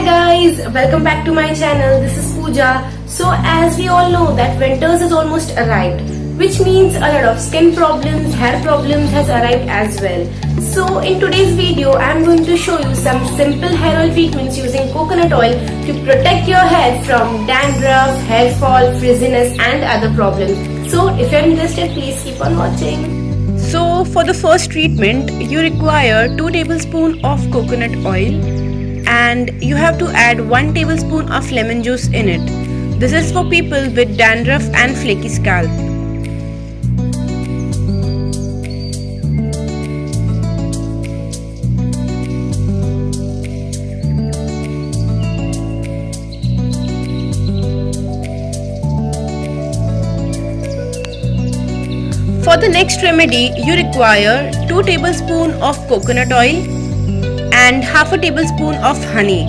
guys, welcome back to my channel. This is Pooja. So as we all know that winters is almost arrived, which means a lot of skin problems, hair problems has arrived as well. So in today's video I am going to show you some simple hair oil treatments using coconut oil to protect your hair from dandruff, hair fall, frizziness and other problems. So if you are interested, please keep on watching. So for the first treatment, you require 2 tablespoons of coconut oil and you have to add 1 tablespoon of lemon juice in it. This is for people with dandruff and flaky scalp. For the next remedy, you require 2 tablespoons of coconut oil and half a tablespoon of honey.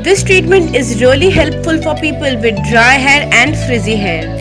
This treatment is really helpful for people with dry hair and frizzy hair.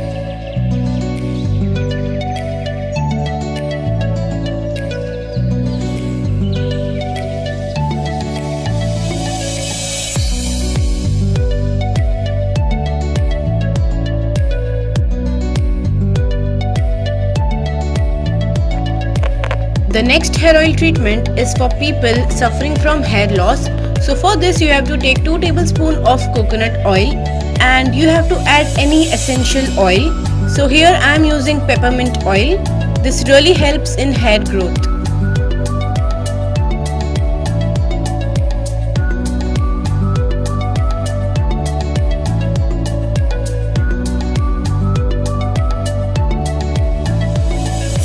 The next hair oil treatment is for people suffering from hair loss. So for this you have to take 2 tablespoons of coconut oil and you have to add any essential oil. So here I am using peppermint oil. This really helps in hair growth.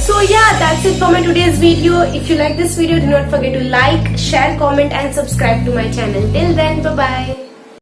So yeah, that's it for my today's video. If you like this video, do not forget to like, share, comment and subscribe to my channel. Till then, bye bye.